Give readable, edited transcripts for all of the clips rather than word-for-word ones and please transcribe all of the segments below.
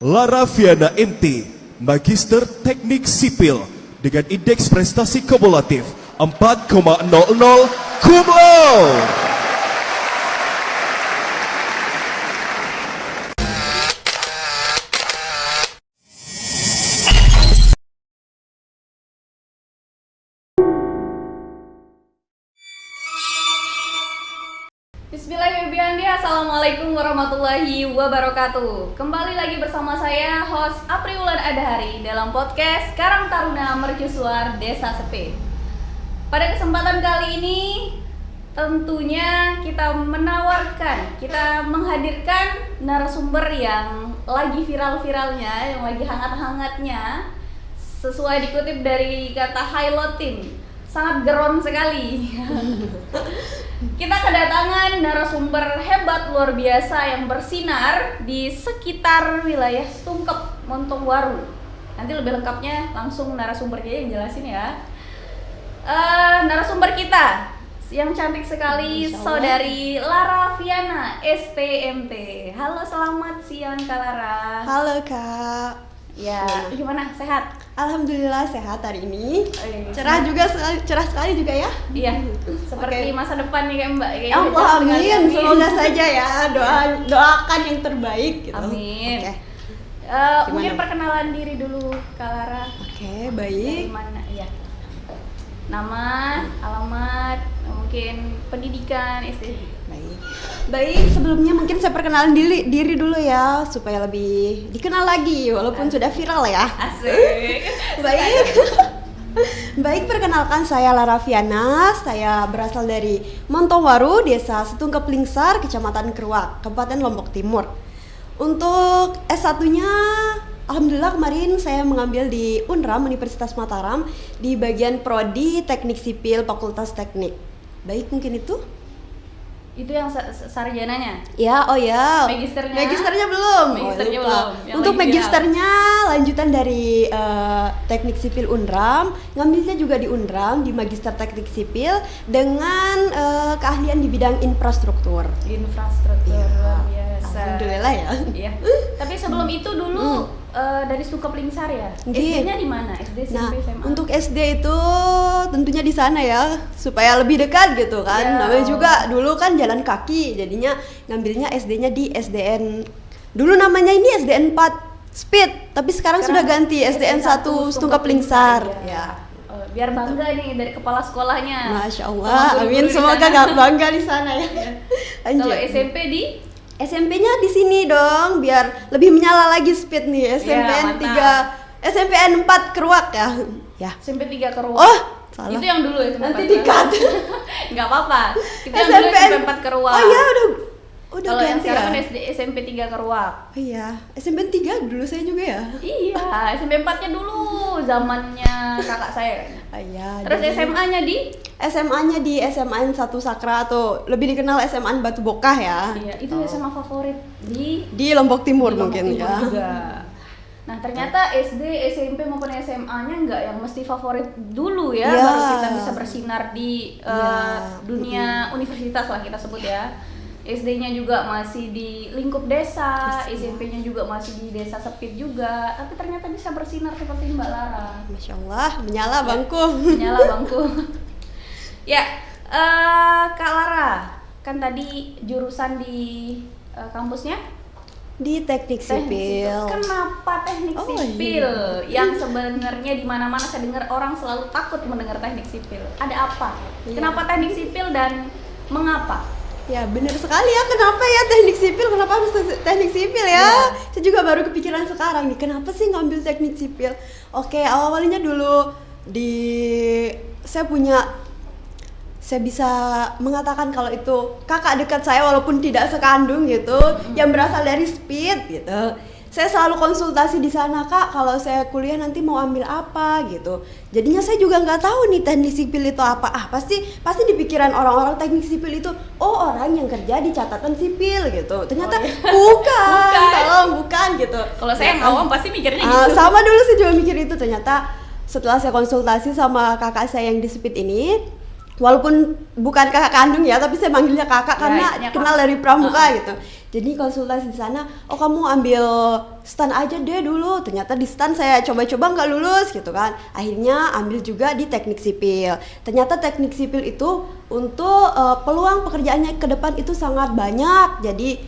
Laraviana MT, Magister Teknik Sipil dengan indeks prestasi kumulatif 4,00 cum laude. Bismillahirrahmanirrahim. Assalamualaikum warahmatullahi wabarakatuh. Kembali lagi bersama saya, host Apri Wulan Adahari dalam podcast Karang Taruna Mercusuar Desa Sepe. Pada kesempatan kali ini tentunya kita menghadirkan narasumber yang lagi viral-viralnya, yang lagi hangat-hangatnya. Sesuai dikutip dari kata Highlotin, sangat geron sekali. Kita kedatangan narasumber hebat luar biasa yang bersinar di sekitar wilayah Stungkep, Montongwaru. Nanti lebih lengkapnya langsung narasumbernya yang jelasin ya. Narasumber kita yang cantik sekali, Saudari Laraviana STMT. Halo, selamat siang Kak Lara. Halo Kak. Ya, gimana? Sehat? Alhamdulillah sehat hari ini. Cerah sekali juga ya. Iya. Seperti masa depan nih kayak Mbak. Allah amin. Semoga saja ya. Doakan yang terbaik gitu. Amin. Oke. Mungkin perkenalan diri dulu Kak Lara. Oke, Dari baik. mana? Ya. Nama, alamat, mungkin pendidikan, SD. Baik, sebelumnya mungkin saya perkenalan diri dulu ya supaya lebih dikenal lagi walaupun sudah viral ya. Asik. Baik, perkenalkan saya Laraviana. Saya berasal dari Montongwaru, Desa Setungkep Lingsar, Kecamatan Keruak, Kabupaten Lombok Timur. Untuk S1-nya alhamdulillah kemarin saya mengambil di UNRAM Universitas Mataram di bagian prodi Teknik Sipil Fakultas Teknik. Baik, mungkin itu. Itu yang sarjananya? Ya, oh ya. Magisternya? Magisternya belum. Magisternya lupa. belum. Untuk magisternya lanjutan dari Teknik Sipil UNRAM, ngambilnya juga di UNRAM di Magister Teknik Sipil dengan keahlian di bidang infrastruktur. Infrastruktur, Ya. luar biasa. Alhamdulillah ya. Iya. Tapi sebelum itu dulu dari Stungkep Lingsar ya? SD-nya di mana? SD, Nah, SMP, SMA? untuk SD itu tentunya di sana ya, supaya lebih dekat gitu kan. Ya. Namanya juga dulu kan jalan kaki, jadinya ngambilnya SD-nya di SDN. Dulu namanya ini SDN 4 Speed, tapi sekarang sudah ganti SDN 1 Stungkep Lingsar. Ya. Biar bangga nih dari kepala sekolahnya. Masya Allah, amin. Semoga gak bangga di sana ya. Lanjut. Kalau SMP di? SMP-nya di sini dong, biar lebih menyala lagi speed nih. SMPN 3, SMPN 4 Keruak ya. Ya. SMP 3 Keruak. Oh, salah. Itu yang dulu ya, Nanti di-cut. Enggak apa-apa. Itu yang dulu SMP 4 Keruak. Oh iya, udah Kalau yang ganti sekarang ya. kan SMP 3 Keruak. Oh iya, SMP 3 dulu saya juga ya. Iya, SMP 4-nya dulu zamannya kakak saya. Oh iya. Terus jadi SMA-nya di? SMA-nya di SMAN 1 Sakra atau lebih dikenal SMAN Batu Bokah ya. Iya, itu SMA favorit Di Lombok Timur di Lombok mungkin Timur ya. juga. Nah, ternyata SD, SMP maupun SMA-nya enggak yang mesti favorit dulu ya, Iya. baru kita bisa bersinar di Iya. dunia universitas lah kita sebut ya. SD-nya juga masih di lingkup desa, SMP-nya juga masih di desa Sepit juga, tapi ternyata bisa bersinar seperti Mbak Lara. Masya Allah, menyala bangku. Menyala bangku. Ya, Kak Lara, kan tadi jurusan di kampusnya? Di Teknik Sipil. Kenapa teknik Oh, sipil? iya. Yang sebenarnya di mana-mana saya dengar orang selalu takut mendengar teknik sipil. Ada apa? Iya. Kenapa teknik sipil dan mengapa? Ya benar sekali ya, kenapa ya teknik sipil, kenapa harus teknik sipil ya? Saya juga baru kepikiran sekarang nih, kenapa sih ngambil teknik sipil? Oke, awalnya dulu saya bisa mengatakan kalau itu kakak dekat saya walaupun tidak sekandung gitu, yang berasal dari Speed gitu. Saya selalu konsultasi di sana, Kak, kalau saya kuliah nanti mau ambil apa gitu. Jadinya saya juga nggak tahu nih teknik sipil itu apa. Pasti di pikiran orang-orang teknik sipil itu orang yang kerja di catatan sipil gitu. Ternyata bukan gitu. Kalau saya yang awam pasti mikirnya gitu. Sama dulu sih juga mikir itu. Ternyata setelah saya konsultasi sama kakak saya yang di Speed ini, walaupun bukan kakak kandung ya, tapi saya manggilnya kakak karena ini kenal kakak. dari pramuka gitu. Jadi konsultasi di sana, oh kamu ambil stan aja deh dulu. Ternyata di stan saya coba-coba nggak lulus gitu kan. Akhirnya ambil juga di teknik sipil. Ternyata teknik sipil itu untuk peluang pekerjaannya ke depan itu sangat banyak. Jadi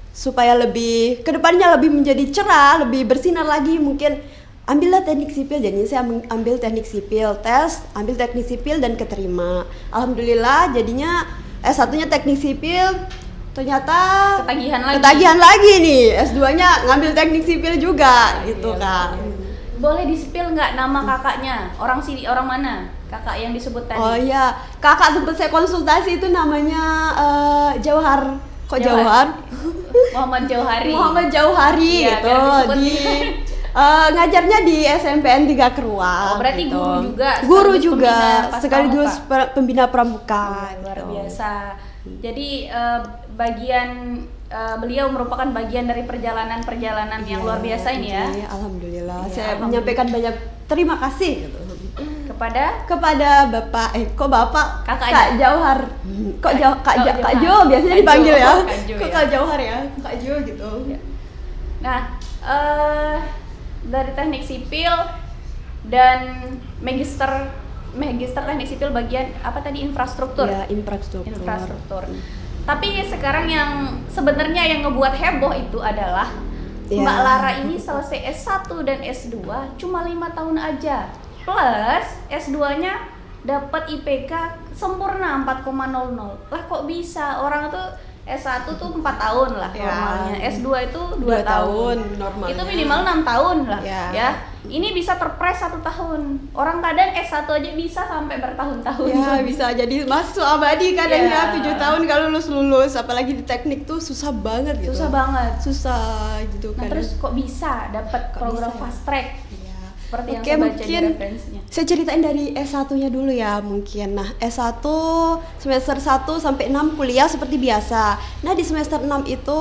supaya lebih ke depannya lebih menjadi cerah, lebih bersinar lagi, mungkin ambillah teknik sipil. Jadi saya ambil teknik sipil, tes, ambil teknik sipil dan keterima. Alhamdulillah jadinya S1-nya teknik sipil. Ternyata ketagihan lagi nih, S2-nya ngambil teknik sipil juga gitu kan. Boleh di-spill nggak nama kakaknya? Orang mana? Kakak yang disebut tadi. Oh iya, kakak tempat saya konsultasi itu namanya Jauhar. Kok Jauhar? Muhammad Jauhari. Muhammad Jauhari Iya, gitu. biar disebut Di ngajarnya di SMPN 3 Keruak. Oh, berarti gitu. guru juga. Guru juga, sekaligus pembina Oh, pramuka. luar gitu. biasa. Jadi beliau merupakan bagian dari perjalanan yang luar biasa ini ya. Alhamdulillah. Iya, Saya menyampaikan banyak terima kasih gitu. kepada Bapak Kakak Kak Jauhar. Kak Jo biasanya Kak dipanggil Jo. ya. Kak Jo, Kok ya. Kak Jauhar ya? Kak Jo gitu. Ya. Nah, dari teknik sipil dan magister teknik sipil bagian apa tadi, infrastruktur. Ya, infrastruktur. Tapi sekarang yang sebenarnya yang ngebuat heboh itu adalah Ya. Mbak Lara ini selesai S1 dan S2 cuma 5 tahun aja. Plus S2-nya dapat IPK sempurna 4,00. Lah kok bisa? Orang tuh S1 tuh 4 tahun lah Ya. normalnya. S2 itu 2 2 tahun. tahun normalnya. Itu minimal 6 tahun lah Ya. Ini bisa terpres 1 tahun. Orang kadang S1 aja bisa sampai bertahun-tahun. Ya, bisa jadi mahasiswa abadi kadangnya Ya. 7 tahun kalau lulus, apalagi di teknik tuh susah banget gitu. Susah banget. Susah gitu Nah, kan. terus kok bisa dapat Kok program bisa ya? fast track? Ya. Seperti yang Oke, saya baca mungkin di referensinya. saya ceritain dari S1-nya dulu ya mungkin. Nah, S1 semester 1 sampai 6 kuliah seperti biasa. Nah, di semester 6 itu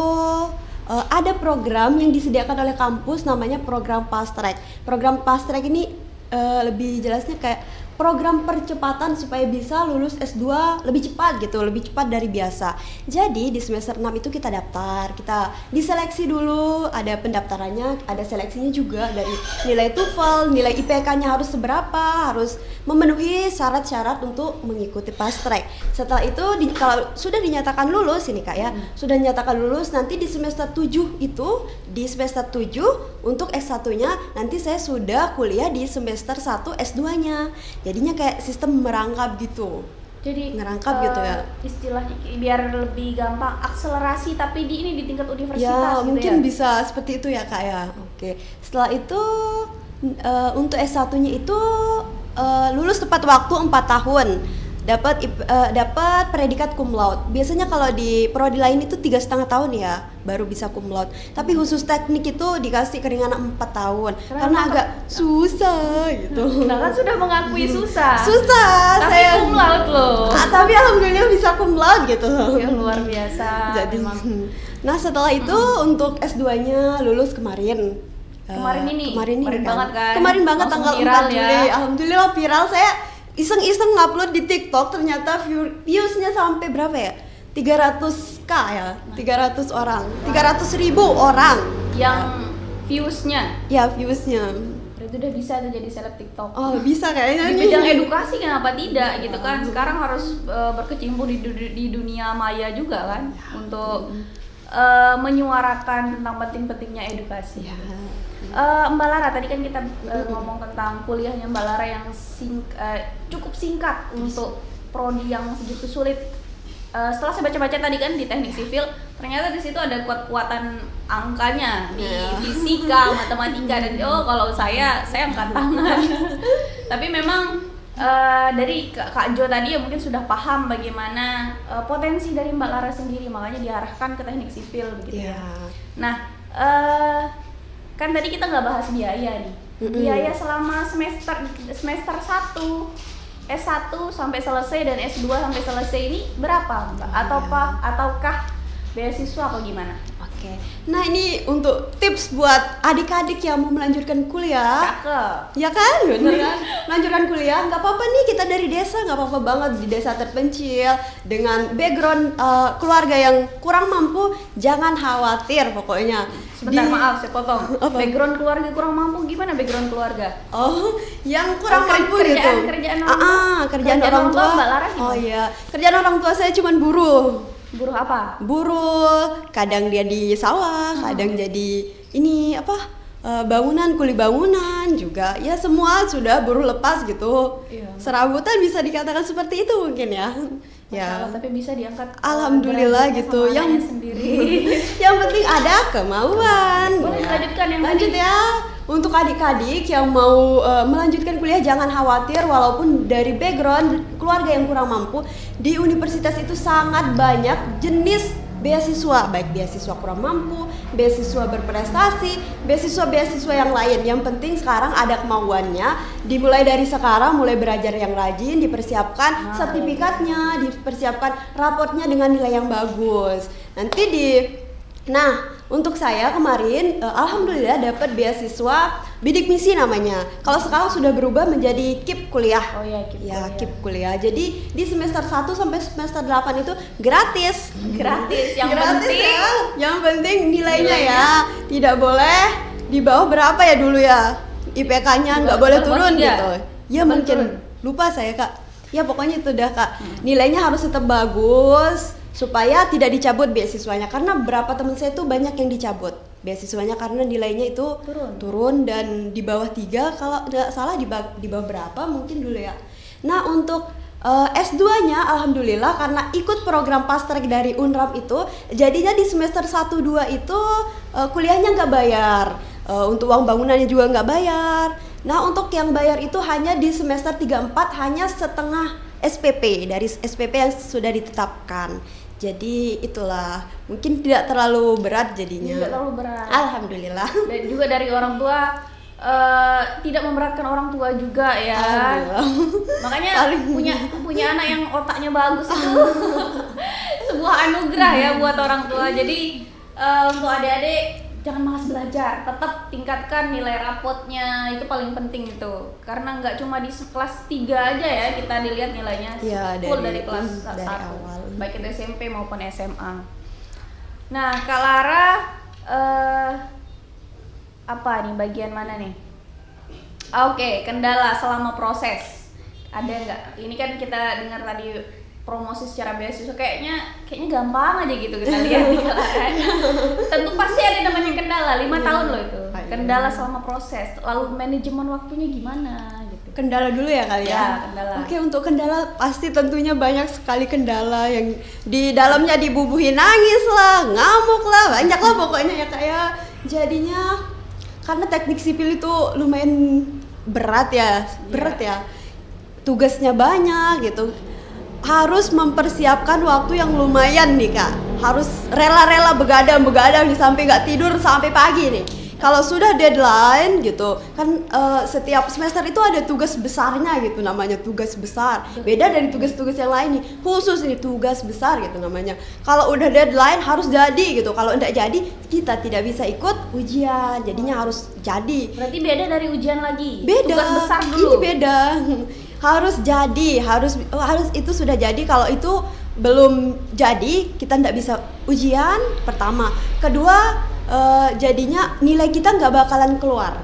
ada program yang disediakan oleh kampus namanya program fast track. Program fast track ini lebih jelasnya kayak program percepatan supaya bisa lulus S2 lebih cepat gitu, lebih cepat dari biasa. Jadi di semester 6 itu kita daftar, kita diseleksi dulu, ada pendaftarannya, ada seleksinya juga dari nilai TOEFL, nilai IPK-nya harus seberapa, harus memenuhi syarat-syarat untuk mengikuti fast track. Setelah itu kalau sudah dinyatakan lulus ini Kak ya, sudah dinyatakan lulus, nanti di semester 7 itu, di semester 7 untuk S1-nya nanti saya sudah kuliah di semester 1 S2-nya. Jadinya kayak sistem merangkap gitu. Jadi ngerangkap gitu ya. Istilahnya biar lebih gampang akselerasi tapi di tingkat universitas Ya, gitu mungkin ya. bisa seperti itu ya Kak ya. Oke. Setelah itu untuk S1-nya itu lulus tepat waktu 4 tahun. Dapat predikat cum laude. Biasanya kalau di prodi lain itu 3,5 tahun ya baru bisa cum laude. Tapi khusus teknik itu dikasih keringanan 4 tahun karena agak susah gitu. Nah kan sudah mengakui susah. Susah. Tapi saya cum laude loh. tapi alhamdulillah bisa cum laude gitu. Ya, luar biasa. Jadi, memang. nah setelah itu untuk S2-nya lulus kemarin. Kemarin ini kan. banget kan. Kemarin banget Langsung tanggal viral 4 Juli. ya. Alhamdulillah viral. Saya iseng-iseng ngupload di TikTok, ternyata views-nya sampai berapa ya? 300k ya. 300 orang. 300.000 orang Yang views-nya ya viewsnya. itu udah bisa tuh jadi seleb TikTok. Oh, bisa kayaknya Di nih. bidang edukasi kenapa tidak gitu kan? Sekarang harus berkecimpung di dunia maya juga kan untuk menyuarakan tentang penting-pentingnya edukasi. Ya. Mbak Lara tadi kan kita ngomong tentang kuliahnya Mbak Lara yang cukup singkat untuk prodi yang segitu sulit. Setelah saya baca-baca tadi kan di teknik sipil, ternyata di situ ada kuat-kuatan angkanya di fisika, matematika dan kalau saya angkat tangan. Tapi memang dari Kak Jo tadi ya mungkin sudah paham bagaimana potensi dari Mbak Lara sendiri, makanya diarahkan ke teknik sipil begitu ya. Nah, kan tadi kita nggak bahas biaya nih. Biaya selama semester 1 S1 sampai selesai dan S2 sampai selesai ini berapa Mbak? Ataukah beasiswa apa gimana? Oke. Nah, ini untuk tips buat adik-adik yang mau melanjutkan kuliah. Cakep. Ya kan, bener kan? Melanjutkan kuliah, nggak apa-apa nih kita dari desa, nggak apa-apa banget di desa terpencil dengan background keluarga yang kurang mampu, jangan khawatir pokoknya. Sebentar, maaf saya potong. Background keluarga kurang mampu gimana background keluarga? Oh, yang kurang mampu kerjaan, gitu. Kerjaan kerjaan orang tua. Mbak Lara gimana? Oh iya, kerjaan orang tua saya cuman buruh. Buruh apa? Buruh, kadang dia di sawah, kadang jadi ini apa? Bangunan, kuli bangunan juga. Ya semua sudah buruh lepas gitu. Iya. Serabutan bisa dikatakan seperti itu mungkin ya. Ya, tapi bisa diangkat. Alhamdulillah derajatnya gitu. sama Yang anaknya sendiri. yang penting ada kemauan. Boleh Ya. lanjutkan yang Lanjut tadi. ya. Untuk adik-adik yang mau melanjutkan kuliah jangan khawatir walaupun dari background keluarga yang kurang mampu, di universitas itu sangat banyak jenis beasiswa, baik beasiswa kurang mampu, beasiswa berprestasi, beasiswa yang lain. Yang penting sekarang ada kemauannya, dimulai dari sekarang mulai belajar yang rajin, dipersiapkan sertifikatnya, dipersiapkan raportnya dengan nilai yang bagus. Nah, untuk saya kemarin alhamdulillah dapat beasiswa bidik misi namanya. Kalau sekarang sudah berubah menjadi KIP kuliah. Oh iya, KIP kuliah. KIP kuliah. Jadi di semester 1 sampai semester 8 itu gratis. Gratis. Yang Gratis penting ya. Yang penting nilainya ya. Tidak boleh di bawah berapa ya dulu ya? IPK-nya nggak boleh turun gitu. Ya Nggak mungkin turun. lupa saya, Kak. Ya pokoknya itu dah, Kak. Nilainya harus tetap bagus supaya tidak dicabut beasiswanya, karena beberapa teman saya tuh banyak yang dicabut beasiswanya karena nilainya itu turun dan di bawah 3, kalau nggak salah di bawah berapa mungkin dulu ya. Nah, untuk S2-nya alhamdulillah karena ikut program fast track dari Unram itu, jadinya di semester 1 2 itu kuliahnya nggak bayar. Untuk uang bangunannya juga nggak bayar. Nah, untuk yang bayar itu hanya di semester 3 4 hanya setengah SPP dari SPP yang sudah ditetapkan. Jadi itulah, mungkin tidak terlalu berat jadinya. tidak terlalu berat. Alhamdulillah. Dan juga dari orang tua tidak memberatkan orang tua juga ya. Alhamdulillah. Makanya punya anak yang otaknya bagus itu sebuah anugerah ya buat orang tua. Jadi untuk adik-adik jangan malas belajar, tetap tingkatkan nilai rapotnya, itu paling penting itu. Karena nggak cuma di kelas 3 aja ya kita dilihat nilainya, Ya, full dari kelas 1, awal. baik itu SMP maupun SMA. Nah, Kak Lara apa nih, bagian mana nih? Oke, kendala selama proses. Ada nggak? Ini kan kita dengar tadi promosi secara beasiswa, kayaknya gampang aja gitu kita lihat nih Kak Lara. Tentu pasti ada namanya kendala, 5 tahun loh itu. Kendala selama proses. Lalu manajemen waktunya gimana gitu. Kendala dulu ya kali ya. Ya, kendala. Oke, untuk kendala pasti tentunya banyak sekali kendala yang di dalamnya dibubuhi nangis lah, ngamuk lah, banyak lah pokoknya ya kayak. Jadinya karena teknik sipil itu lumayan berat ya. Tugasnya banyak gitu. Harus mempersiapkan waktu yang lumayan nih, Kak. Harus rela-rela begadang nih sampai nggak tidur sampai pagi nih. Kalau sudah deadline gitu kan, setiap semester itu ada tugas besarnya gitu, namanya tugas besar. Beda dari tugas-tugas yang lain nih, khusus ini tugas besar gitu namanya. Kalau udah deadline harus jadi gitu. Kalau enggak jadi kita tidak bisa ikut ujian. Jadinya harus jadi. Berarti beda dari ujian lagi. Beda. Tugas besar dulu. Ini beda. Harus jadi, harus itu sudah jadi. Kalau itu belum jadi kita enggak bisa ujian pertama. Kedua, jadinya nilai kita nggak bakalan keluar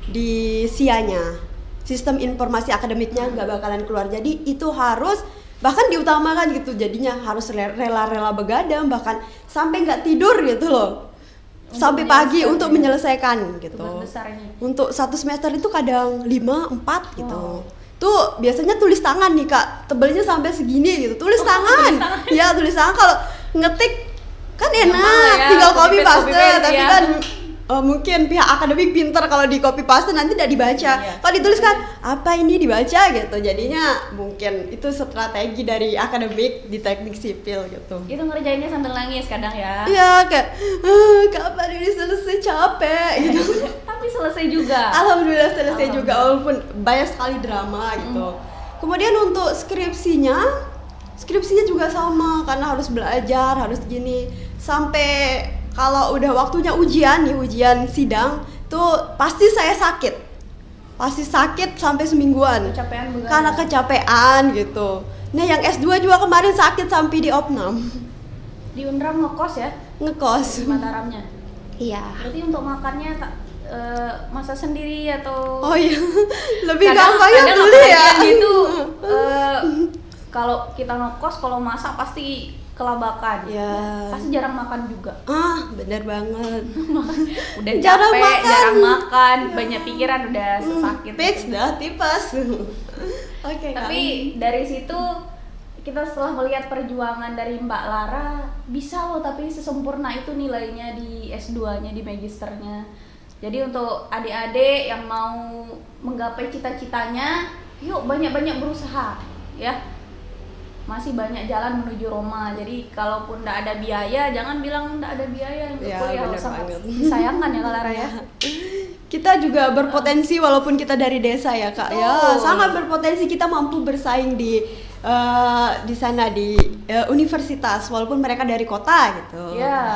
di SIA-nya, sistem informasi akademiknya nggak bakalan keluar. Jadi itu harus bahkan diutamakan gitu, jadinya harus rela-rela begadang bahkan sampai nggak tidur gitu loh, sampai pagi untuk menyelesaikan gitu. Tugas besarnya. Untuk satu semester itu kadang 5, 4 gitu. Tuh biasanya tulis tangan nih, Kak, tebelnya sampai segini gitu, tulis tangan. Ya tulis tangan. Kalau ngetik kan enak, ya, tinggal copy paste, paste tapi ya. kan mungkin pihak akademik pintar kalau di copy paste nanti tidak dibaca. Iya. Kalau dituliskan apa ini dibaca gitu, jadinya mungkin itu strategi dari akademik di teknik sipil gitu. Itu ngerjainnya sambil nangis kadang ya. Iya, kayak kapan ini selesai, capek gitu. Tapi selesai juga. Alhamdulillah selesai juga walaupun banyak sekali drama gitu. Kemudian untuk skripsinya juga sama karena harus belajar, harus gini sampai kalau udah waktunya ujian nih, ujian sidang tuh pasti saya sakit. Pasti sakit sampai semingguan. Kecapean begadang. Karena kecapean gitu. Nah, yang S2 juga kemarin sakit sampai di opnam. Di Unram ngekos ya? Ngekos. Di Mataramnya. Iya. Berarti untuk makannya masak sendiri atau Oh iya. Lebih kadang gampang ya beli ya. apalagi itu kalau kita ngekos kalau masak pasti kelabakan. Ya. Pasti jarang makan juga. Bener banget. Udah Jarang capek, makan. jarang makan, banyak pikiran udah sakit. Fix dah tipes. Oke, Kak. Tapi dari situ kita setelah melihat perjuangan dari Mbak Lara, bisa loh tapi sesempurna itu nilainya di S2-nya, di magisternya. Jadi untuk adik-adik yang mau menggapai cita-citanya, yuk banyak-banyak berusaha ya. Masih banyak jalan menuju Roma. Jadi kalaupun tidak ada biaya, jangan bilang tidak ada biaya untuk Ya, kuliah. bener Sangat banget. disayangkan ya Kak Lara ya. Kita juga berpotensi walaupun kita dari desa ya, Kak. Ya, Betul. sangat berpotensi kita mampu bersaing di sana di universitas walaupun mereka dari kota gitu. Ya,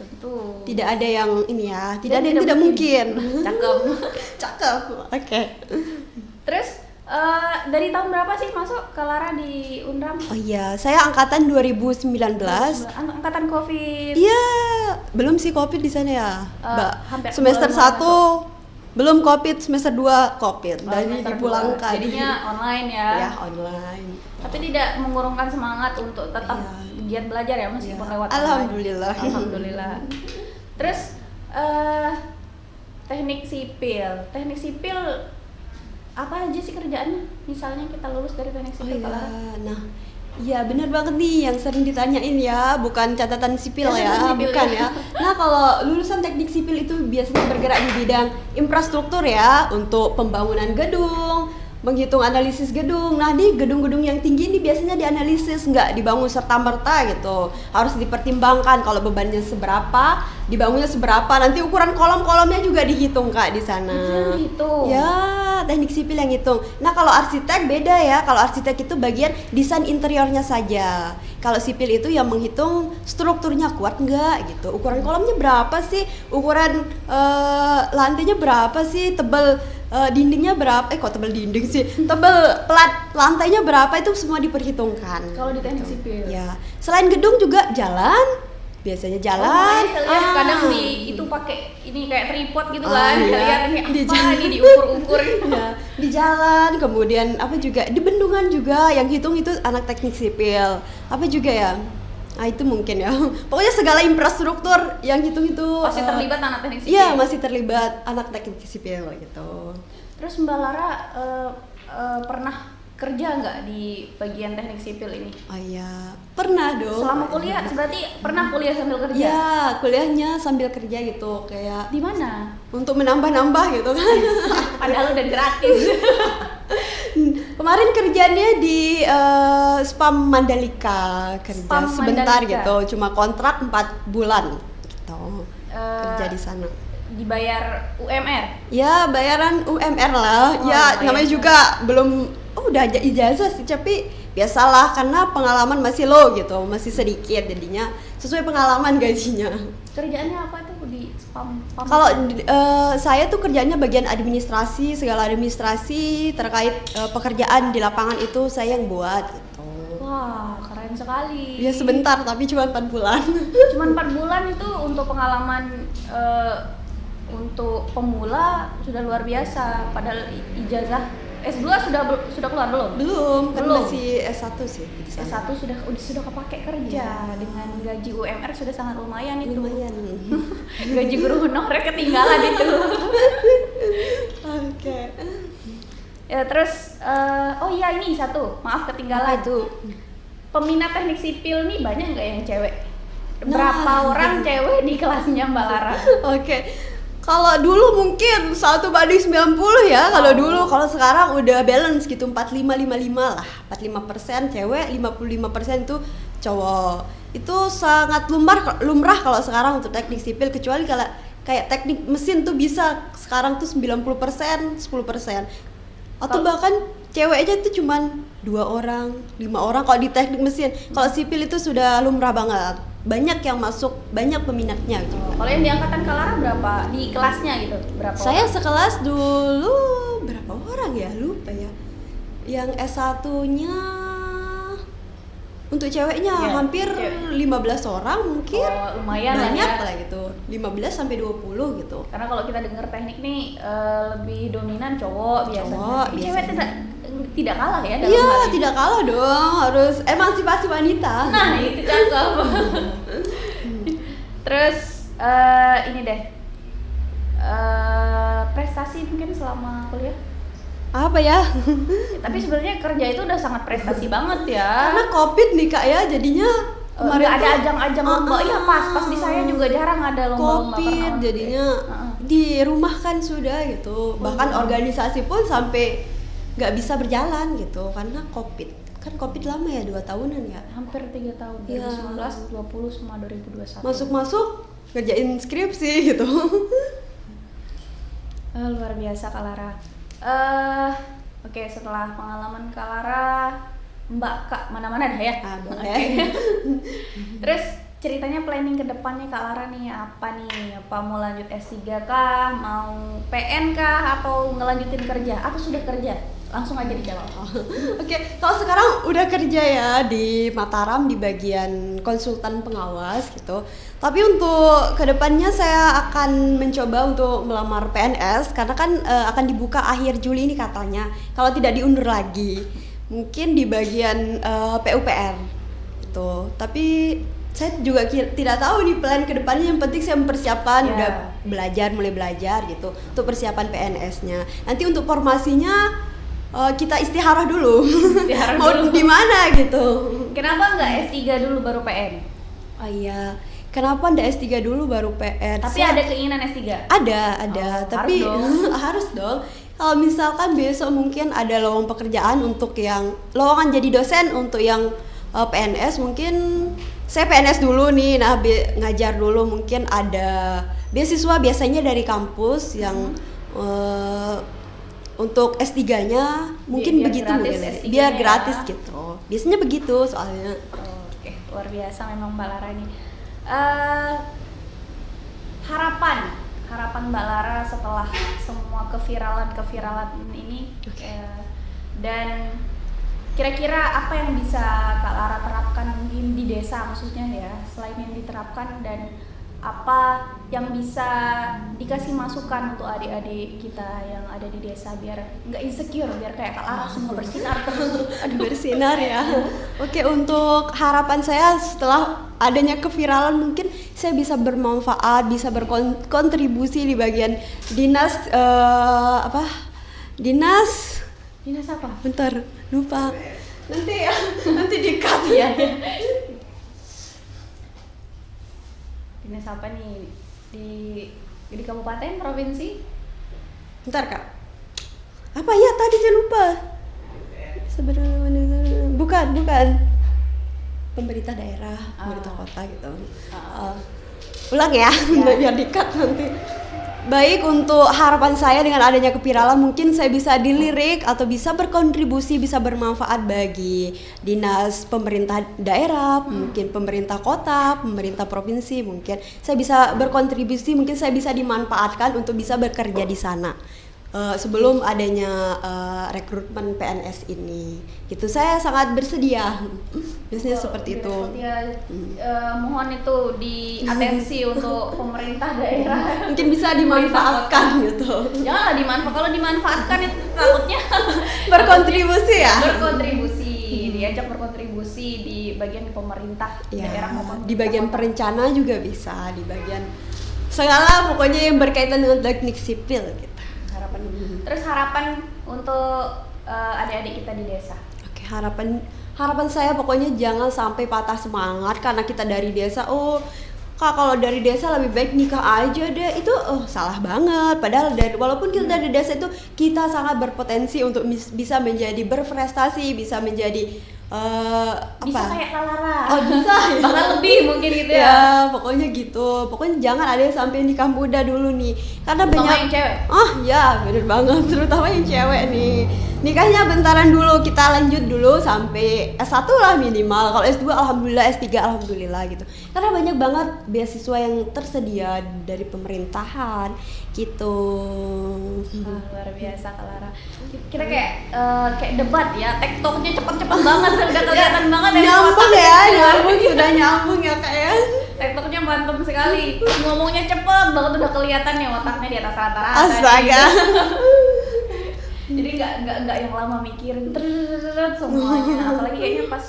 tentu. Tidak ada yang ini ya, tidak Dan ada yang tidak mungkin. Cakep. Cakep. Oke. Terus dari tahun berapa sih masuk Kak Lara di Unram? Oh iya, saya angkatan 2019. Angkatan Covid. Iya, belum sih Covid di sana ya, Mbak. Hampir Semester belum 1 belum Covid, semester 2 Covid. Oh, Dan semester dipulangkan. dua. Jadinya online ya. Ya, online. Tapi tidak mengurungkan semangat untuk tetap Iya. giat belajar ya meskipun Iya. lewat online. Alhamdulillah. Alhamdulillah. Terus teknik sipil. Teknik sipil apa aja sih kerjaannya? Misalnya kita lulus dari teknik Oh sipil Kak iya, Lara. nah, iya benar banget nih yang sering ditanyain ya, bukan catatan sipil ya, Catatan sipil bukan ya. ya. Nah kalau lulusan teknik sipil itu biasanya bergerak di bidang infrastruktur ya, untuk pembangunan gedung, menghitung analisis gedung. Nah di gedung-gedung yang tinggi ini biasanya dianalisis, nggak dibangun serta-merta gitu. Harus dipertimbangkan kalau bebannya seberapa, dibangunnya seberapa, nanti ukuran kolom-kolomnya juga dihitung Kak di sana. Gitu. Ya, teknik sipil yang hitung. Nah, kalau arsitek beda ya. Kalau arsitek itu bagian desain interiornya saja. Kalau sipil itu yang menghitung strukturnya kuat enggak gitu. Ukuran kolomnya berapa sih? Ukuran lantainya berapa sih? Tebal dindingnya berapa? Kok tebal dinding sih? Tebal plat lantainya berapa, itu semua diperhitungkan. Kalau di teknik sipil. Ya. Selain gedung juga jalan. Biasanya jalan. Oh, lihat kadang di itu pakai ini kayak tripod gitu kan. iya. Lihat ini Di apa jalan. ini diukur-ukur. Ya, di jalan, kemudian apa juga di bendungan juga yang hitung itu anak teknik sipil. Apa juga ya? Nah, itu mungkin ya. Pokoknya segala infrastruktur yang hitung itu Pasti terlibat anak teknik sipil. Iya, masih terlibat anak teknik sipil gitu. Terus Mbak Lara pernah kerja nggak di bagian teknik sipil ini? Oh iya, pernah dong. Selama kuliah berarti pernah kuliah sambil kerja? Ya, kuliahnya sambil kerja gitu, kayak Di mana? untuk menambah-nambah gitu kan. Padahal udah gratis. Kemarin kerjanya di Spam Mandalika, kerja Spam sebentar Mandalika. gitu, cuma kontrak 4 bulan gitu. Kerja di sana. Dibayar UMR? Ya, bayaran UMR lah. Oh, Ya, lumayan. namanya juga belum udah aja ijazah sih, tapi biasalah karena pengalaman masih low gitu, masih sedikit, jadinya sesuai pengalaman gajinya. Kerjaannya apa tuh di spam? Kalau saya tuh kerjanya bagian administrasi, segala administrasi terkait pekerjaan di lapangan itu saya yang buat gitu. Wah, keren sekali. Ya sebentar tapi cuma 4 bulan. Cuman 4 bulan itu untuk pengalaman untuk pemula sudah luar biasa. Padahal ijazah S2 sudah keluar belum? Belum, kan Belum. masih S1 sih di sana. S1 sudah kepake kerja dengan gaji UMR sudah sangat lumayan itu. Lumayan. Gaji guru honorer ketinggalan itu. Oke. Ya, terus oh iya ini satu, maaf ketinggalan. Apa itu? Peminat teknik sipil nih banyak nggak yang cewek? Nah. Berapa orang cewek di kelasnya Mbak Lara? Oke. Kalau dulu mungkin 1 banding 90 ya, kalau dulu. Kalau sekarang udah balance gitu, 45-55 lah. 45% cewek, 55% tuh cowok. Itu sangat lumrah kalau sekarang untuk teknik sipil, kecuali kalau kayak teknik mesin tuh bisa sekarang tuh 90%, 10%. Atau bahkan cewek aja tuh cuman 2 orang, 5 orang kalau di teknik mesin. Kalau sipil itu sudah lumrah banget. banyak yang masuk, banyak peminatnya gitu. Kalau yang di angkatan Kalara berapa? Di kelasnya gitu, berapa? Saya orang? sekelas dulu berapa orang ya, lupa ya. Yang S1-nya untuk ceweknya Iya, hampir cewek. 15 orang mungkin. Oh, lumayan lah banyak ya. lah gitu. 15 sampai 20 gitu. Karena kalau kita dengar teknik nih lebih dominan cowok biasanya. Cowok Tapi cewek biasanya. tidak kalah ya dalam Iya, hal ini. tidak kalah dong. Harus emansipasi wanita. Nah, itu cakep. Terus ini deh. Prestasi mungkin selama kuliah. Apa ya? Tapi sebenarnya kerja itu udah sangat prestasi banget ya. Karena Covid nih Kak ya, jadinya Nggak ada tuh- ajang-ajang lomba. Iya pas di saya juga jarang ada lomba-lomba. Covid karena jadinya Heeh. dirumahkan sudah gitu. Bahkan organisasi pun sampai nggak bisa berjalan gitu karena Covid. Kan Covid lama ya, 2 tahunan ya. Hampir 3 tahun. Iya. 2019, 20 sama 2021. Masuk-masuk ngerjain skripsi gitu. Luar biasa Kak Lara. Oke, setelah pengalaman Kak Lara, Mbak Kak mana-mana dah ya. Boleh. Oke. Terus ceritanya planning ke depannya Kak Lara nih apa nih? Apa mau lanjut S3 kah? Mau PN kah? Atau ngelanjutin kerja? Atau sudah kerja? Langsung aja dijawab. Oke, kalau sekarang udah kerja ya di Mataram di bagian konsultan pengawas gitu. Tapi untuk kedepannya saya akan mencoba untuk melamar PNS karena kan akan dibuka akhir Juli ini katanya. Kalau tidak diundur lagi, mungkin di bagian PUPR gitu. Tapi saya juga tidak tahu nih plan kedepannya. Yang penting saya mempersiapkan, Ya. udah mulai belajar gitu untuk persiapan PNS-nya. Nanti untuk formasinya kita istiharah dulu. Istiharah Mau dulu. di mana gitu. Kenapa nggak S3 dulu baru PN? Oh iya, kenapa ndak S3 dulu baru PN? Tapi Saya- ada keinginan S3? ada, Oh, tapi harus harus dong. Kalau misalkan besok mungkin ada lowongan pekerjaan untuk yang lowongan jadi dosen untuk yang PNS, mungkin saya PNS dulu nih, nah ngajar dulu, mungkin ada beasiswa biasanya dari kampus yang untuk S3-nya mungkin Biar begitu gratis mungkin. S3-nya Biar ya. gratis gitu. Biasanya begitu soalnya. Oke, luar biasa memang Mbak Lara ini. Harapan Mbak Lara setelah semua keviralan ini, dan kira-kira apa yang bisa Kak Lara terapkan mungkin di desa maksudnya ya, selain yang diterapkan, dan apa yang bisa dikasih masukan untuk adik-adik kita yang ada di desa biar nggak insecure, biar kayak Kak Lara semua bersinar terus. Bersinar ya. Oke, untuk harapan saya setelah adanya keviralan mungkin saya bisa bermanfaat, bisa berkontribusi di bagian dinas Dinas apa? bentar lupa nanti ya nanti di-cut Iya. Dinas apa nih di kabupaten, provinsi? bentar Kak, apa ya tadi saya lupa sebenarnya. Bukan pemerintah daerah, pemerintah kota gitu. Ulang ya, biar di-cut nanti. Baik, untuk harapan saya dengan adanya keviralan mungkin saya bisa dilirik atau bisa berkontribusi, bisa bermanfaat bagi dinas pemerintah daerah, mungkin pemerintah kota, pemerintah provinsi, mungkin saya bisa berkontribusi, mungkin saya bisa dimanfaatkan untuk bisa bekerja di sana. Sebelum adanya rekrutmen PNS ini gitu, saya sangat bersedia. Biasanya seperti itu. Mohon itu di atensi untuk pemerintah daerah. Mungkin bisa dimanfaatkan gitu. Janganlah dimanfaatkan, kalau dimanfaatkan itu takutnya Berkontribusi ya. berkontribusi, diajak berkontribusi di bagian pemerintah daerah maupun Di bagian perencana juga bisa, di bagian segala pokoknya yang berkaitan dengan teknik sipil gitu. Terus harapan untuk adik-adik kita di desa. Oke, harapan saya pokoknya jangan sampai patah semangat karena kita dari desa. Oh, Kak, kalau dari desa lebih baik nikah aja deh. Itu salah banget. Padahal walaupun kita dari desa itu kita sangat berpotensi untuk bisa menjadi berprestasi, bisa menjadi Bisa kayak Kalara. Oh bisa ya. Bahkan lebih mungkin gitu ya. Ya pokoknya gitu. Pokoknya jangan ada yang sampai nikah muda dulu nih. Karena Terutama banyak yang cewek. Oh ya bener banget. Terutama yang cewek nih. Nikahnya bentaran dulu, kita lanjut dulu sampai S1 lah minimal. Kalau S2 alhamdulillah, S3 alhamdulillah gitu. Karena banyak banget beasiswa yang tersedia dari pemerintahan gitu. Luar biasa Kalara. Kita kayak debat ya, tektoknya cepet-cepet banget, udah kelihatan banget ya. Nyambung ya, nyambung sudah nyambung ya Kak ya. Tektoknya mantap sekali, ngomongnya cepet banget, udah kelihatan ya otaknya di atas rata-rata. Astaga. Jadi nggak yang lama mikirin terus semuanya, apalagi kayaknya pas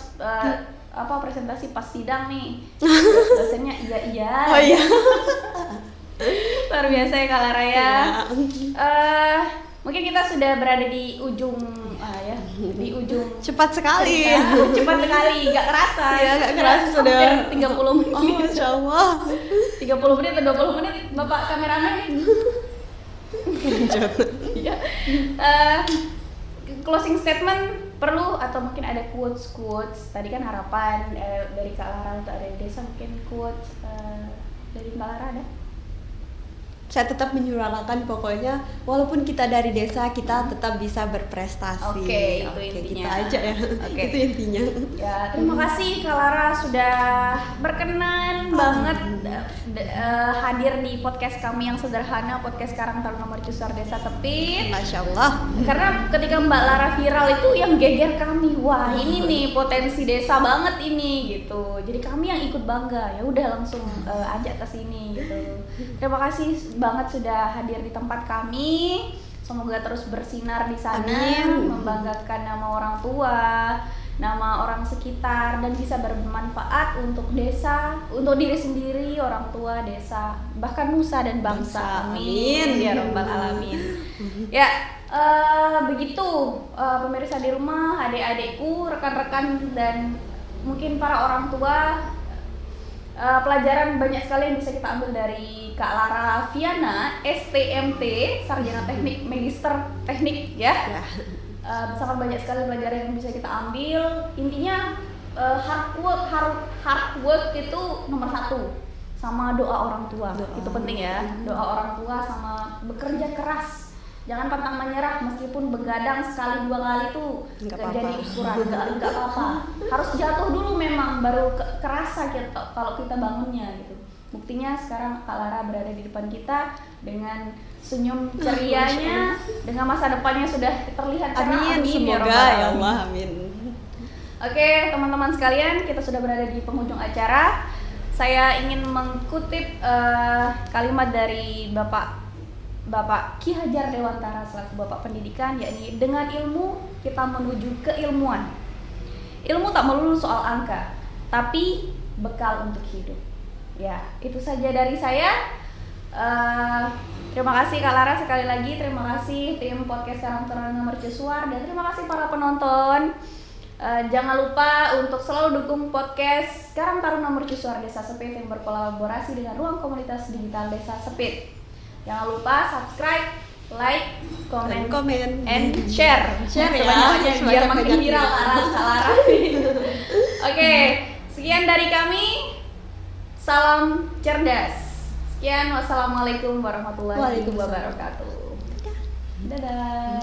presentasi pas sidang nih, dosennya iya. Oh iya. Luar biasa ya Kalara ya. Mungkin kita sudah berada di ujung di ujung Cepat sekali. cepat sekali, nggak kerasa. Iya, nggak kerasa sudah. Hampir 30 menit. Oh, Masya Allah. 30 menit atau 20 menit Bapak kameramen. Iya. Closing statement perlu atau mungkin ada quotes. Tadi kan harapan dari Kak Lara untuk ada di desa, mungkin quotes dari Kak Lara ada? Saya tetap menyuarakan pokoknya walaupun kita dari desa kita tetap bisa berprestasi. Oke, itu intinya. Kita aja ya. Oke. Itu intinya. Ya, terima kasih Kak Lara sudah berkenan banget hadir di podcast kami yang sederhana, podcast Karang Taruna Mercusuar Desa Sepit. Masya Allah. Karena ketika Mbak Lara viral itu yang geger kami, wah ini nih potensi desa banget ini gitu. Jadi kami yang ikut bangga, ya udah langsung ajak ke sini gitu. Terima kasih banget sudah hadir di tempat kami. Semoga terus bersinar di sana, Amin. membanggakan nama orang tua, nama orang sekitar, dan bisa bermanfaat untuk desa, untuk diri sendiri, orang tua, desa, bahkan nusa dan bangsa. Amin ya rabbal alamin. Ya, begitu pemirsa di rumah, adik-adikku, rekan-rekan, dan mungkin para orang tua. Pelajaran banyak sekali yang bisa kita ambil dari Kak Lara Viana, STMT, Sarjana Teknik Magister Teknik ya. Sangat banyak sekali pelajaran yang bisa kita ambil. Intinya hard work itu nomor 1, sama doa orang tua. Itu penting ya. Doa orang tua sama bekerja keras. Jangan pantang menyerah, meskipun begadang sekali 2 kali tuh Nggak jadi apa-apa. ukuran, nggak apa-apa. Harus jatuh dulu memang, baru kerasa kita kalau kita bangunnya gitu. Buktinya sekarang Kak Lara berada di depan kita dengan senyum cerianya, dengan masa depannya sudah terlihat cerah. Amin. Semoga rabbal ya alamin. Allah. Amin. Oke, teman-teman sekalian, kita sudah berada di penghujung acara. Saya ingin mengutip kalimat dari Bapak Ki Hajar Dewantara selaku Bapak Pendidikan, yakni dengan ilmu kita menuju keilmuan. Ilmu tak melulu soal angka, tapi bekal untuk hidup. Ya, itu saja dari saya. Terima kasih Kak Lara sekali lagi, terima kasih tim podcast Karang Taruna Mercusuar, dan terima kasih para penonton. Jangan lupa untuk selalu dukung podcast Karang Taruna Mercusuar Desa Sepit yang berkolaborasi dengan Ruang Komunitas Digital Desa Sepit. Jangan lupa subscribe, like, comment, and share. Share ya, Sebanyak-banyaknya biar sebanyak-banyaknya. makin viral Kak Lara. Oke, sekian dari kami. Salam cerdas. Sekian, wassalamualaikum warahmatullahi Waalaikumsalam. wabarakatuh. Dadah.